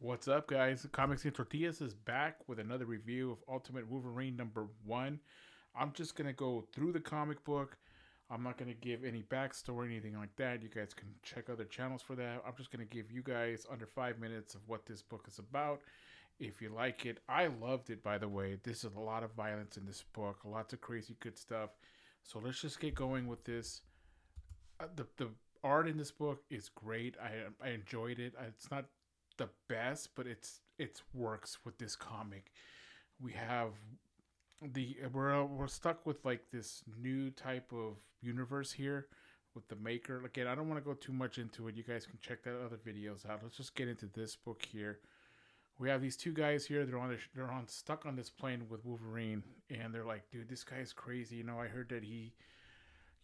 What's up, guys? Comics and Tortillas is back with another review of Ultimate Wolverine #1. I'm just gonna go through the comic book. I'm not gonna give any backstory, anything like that. You guys can check other channels for that. I'm just gonna give you guys under 5 minutes of what this book is about. If you like it, I loved it. By the way, this is a lot of violence in this book, lots of crazy good stuff. So let's just get going with this. The art in this book is great. I enjoyed it. It's not the best, but it's works with this comic. We have we're stuck with like this new type of universe here with the maker. Again, I don't want to go too much into it. You guys can check that other videos out. Let's just get into this book here. We have these two guys here. They're on stuck on this plane with Wolverine, and they're like, dude, this guy's crazy. I heard that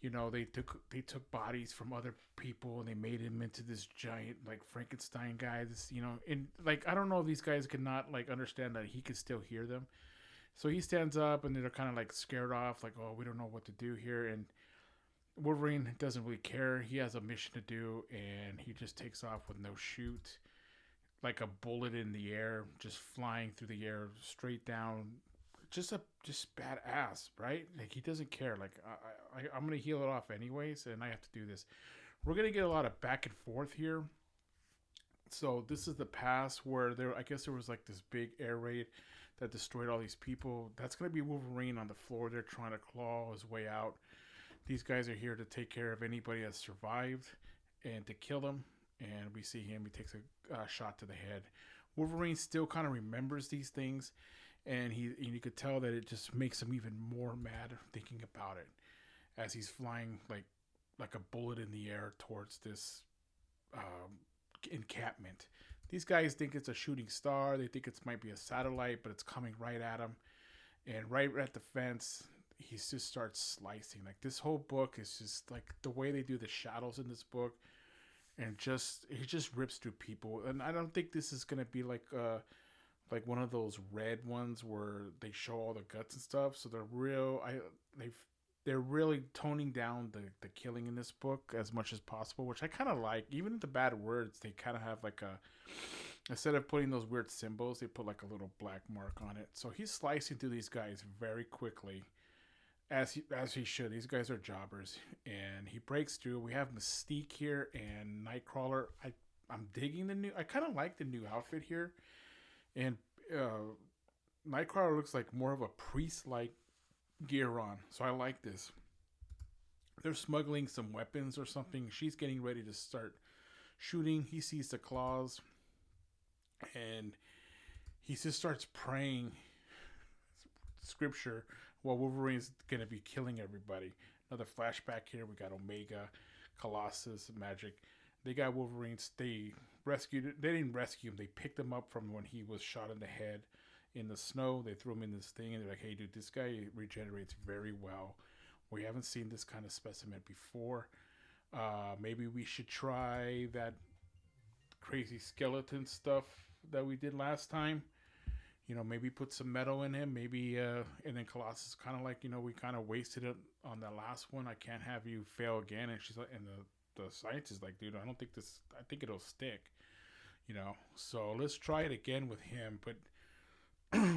they took bodies from other people and they made him into this giant like Frankenstein guy. And like I don't know if these guys could not like understand that he could still hear them. So he stands up and they're kind of like scared off, like, oh, we don't know what to do here. And Wolverine doesn't really care. He has a mission to do, and he just takes off with no chute, like a bullet in the air, just flying through the air straight down. Just badass, right? Like he doesn't care. Like I'm gonna heal it off anyways, and I have to do this. We're gonna get a lot of back and forth here. So this is the past where I guess there was like this big air raid that destroyed all these people. That's gonna be Wolverine on the floor. They're trying to claw his way out. These guys are here to take care of anybody that's survived and to kill him. And we see him. He takes a shot to the head. Wolverine still kind of remembers these things, and you could tell that it just makes him even more mad thinking about it as he's flying like a bullet in the air towards this encampment. These guys think it's a shooting star. They think it might be a satellite, but it's coming right at him. And right at the fence, he just starts slicing. Like this whole book is just like the way they do the shadows in this book, and just he just rips through people. And I don't think this is gonna be like one of those red ones where they show all the guts and stuff. So they've they're really toning down the killing in this book as much as possible, which I kind of like. Even the bad words, they kind of have like a, instead of putting those weird symbols, they put like a little black mark on it. So he's slicing through these guys very quickly, as he should. These guys are jobbers, and he breaks through. We have Mystique here and Nightcrawler. I'm digging the new. I kind of like the new outfit here, and uh, Nightcrawler looks like more of a priest-like gear on, so I like this. They're smuggling some weapons or something. She's getting ready to start shooting. He sees the claws, and he just starts praying scripture while Wolverine's gonna be killing everybody. Another flashback here. We got Omega, Colossus, Magik. They got Wolverine's. They rescued. They didn't rescue him. They picked him up from when he was shot in the head in the snow. They threw him in this thing, and they're like, "Hey, dude, this guy regenerates very well. We haven't seen this kind of specimen before. Maybe we should try that crazy skeleton stuff that we did last time. Maybe put some metal in him. Maybe, and then Colossus kind of like, we kind of wasted it on the last one. I can't have you fail again." And she's like, and the scientist is like, dude, I don't think this. I think it'll stick. So let's try it again with him. But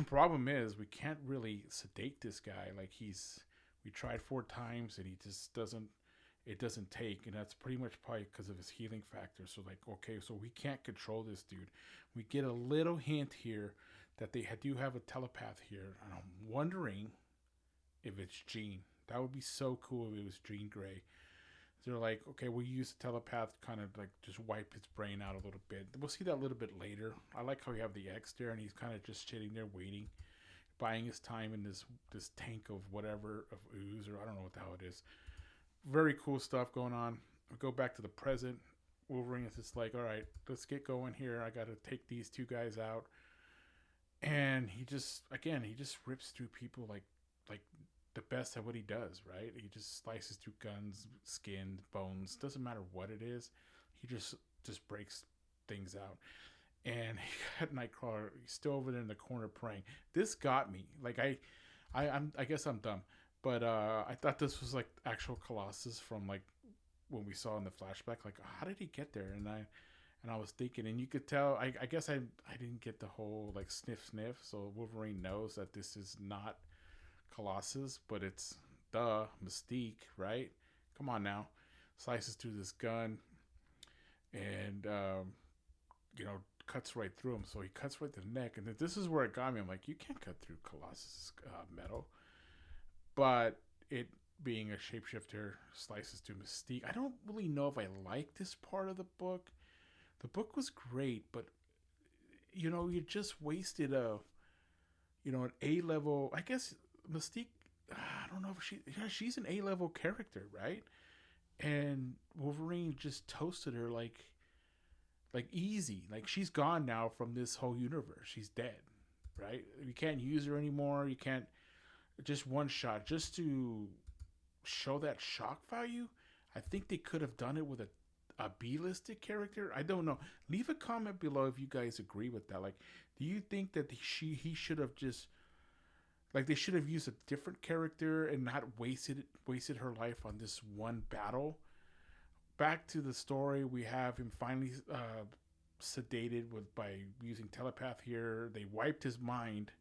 problem is, we can't really sedate this guy. Like we tried 4 times and he just doesn't. It doesn't take, and that's pretty much probably because of his healing factor. So like, okay, so we can't control this dude. We get a little hint here that they do have a telepath here, and I'm wondering if it's Jean. That would be so cool if it was Jean Grey. They're like, okay, we'll use the telepath, kind of like just wipe his brain out a little bit. We'll see that a little bit later. I like how you have the X there, and he's kind of just sitting there waiting, buying his time in this tank of whatever, of ooze, or I don't know what the hell it is. Very cool stuff going on. We go back to the present. Wolverine is just like, all right, let's get going here. I got to take these two guys out. And he just rips through people like the best at what he does, right? He just slices through guns, skin, bones, doesn't matter what it is. He just breaks things out. And he got Nightcrawler. He's still over there in the corner praying. This got me. Like I guess I'm dumb, but I thought this was like actual Colossus from like when we saw in the flashback. Like, how did he get there? And I was thinking, and you could tell. I guess I didn't get the whole like sniff sniff. So Wolverine knows that this is not Colossus, but it's the Mystique, right? Come on now, slices through this gun, and you know, cuts right through him. So he cuts right to the neck, and this is where it got me. I'm like, you can't cut through Colossus metal, but it being a shapeshifter slices through Mystique. I don't really know if I like this part of the book. The book was great, but you know, you just wasted an A level. I guess Mystique. I don't know if she's an A level character, right? And Wolverine just toasted her like easy. Like she's gone now from this whole universe. She's dead, right? You can't use her anymore. You can't just one shot just to show that shock value. I think they could have done it with a B-listed character. I don't know. Leave a comment below if you guys agree with that. Like, do you think that he should have just like they should have used a different character and not wasted her life on this one battle? Back to the story, we have him finally sedated with by using telepath here. They wiped his mind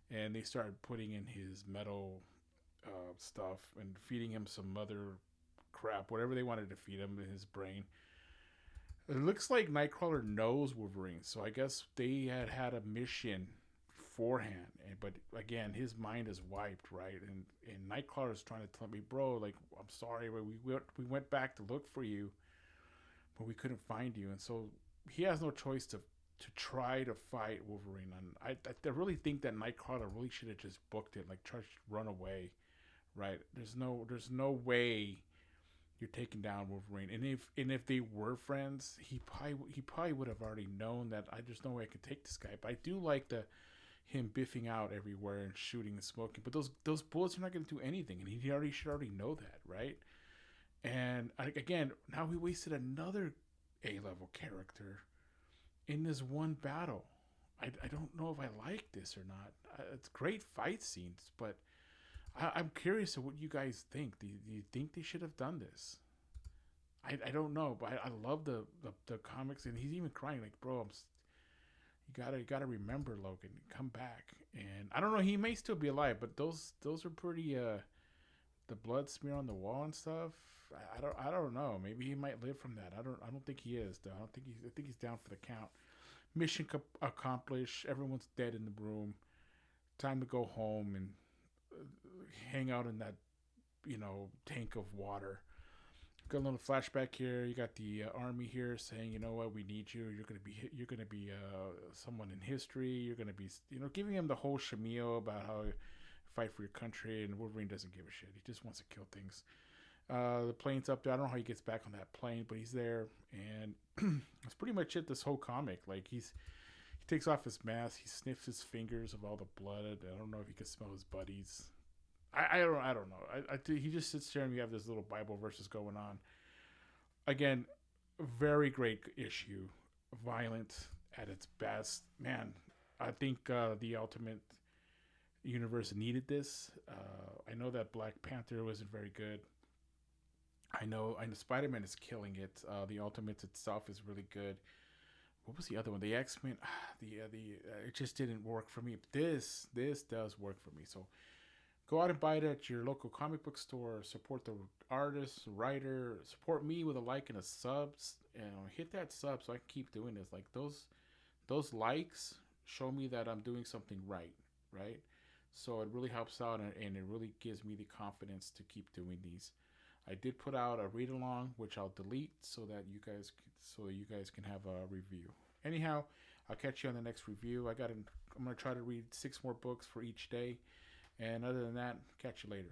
and they started putting in his metal stuff and feeding him some other crap, whatever they wanted to feed him in his brain. It looks like Nightcrawler knows Wolverine, so I guess they had a mission beforehand. But again, his mind is wiped, right? And Nightcrawler is trying to tell me, bro, like I'm sorry, but we went back to look for you, but we couldn't find you, and so he has no choice to try to fight Wolverine. And I really think that Nightcrawler really should have just booked it, like tried to run away, right? There's no way you're taking down Wolverine. And if they were friends, he probably would have already known that there's no way I could take this guy. But I do like the him biffing out everywhere and shooting and smoking. But those bullets are not going to do anything, and he already should already know that, right? And again, now we wasted another A level character in this one battle. I don't know if I like this or not. It's great fight scenes, but I'm curious of what you guys think. Do you think they should have done this? I don't know, but I love the comics, and he's even crying like, bro, you gotta remember Logan, come back. And I don't know, he may still be alive, but those are pretty the blood smear on the wall and stuff. I don't know. Maybe he might live from that. I don't think he is though. I think he's down for the count. Mission accomplished. Everyone's dead in the room. Time to go home and hang out in that tank of water. Got a little flashback here. You got the army here saying, you know what, we need you. You're gonna be someone in history. You're gonna be giving him the whole shameo about how you fight for your country. And Wolverine doesn't give a shit. He just wants to kill things. The plane's up there. I don't know how he gets back on that plane, but he's there, and that's pretty much it. This whole comic, like he takes off his mask. He sniffs his fingers of all the blood. I don't know if he can smell his buddies. I don't know. He just sits there and we have this little Bible verses going on. Again, very great issue. Violent at its best. Man, I think the Ultimate Universe needed this. I know that Black Panther wasn't very good. I know Spider-Man is killing it. The Ultimates itself is really good. What was the other one? The X-Men. It just didn't work for me. This does work for me. So go out and buy it at your local comic book store. Support the artist, writer. Support me with a like and a sub. Hit that sub so I can keep doing this. Like those likes show me that I'm doing something right, right? So it really helps out, and it really gives me the confidence to keep doing these. I did put out a read along, which I'll delete so you guys can have a review. Anyhow, I'll catch you on the next review. I'm gonna try to read 6 more books for each day. And other than that, catch you later.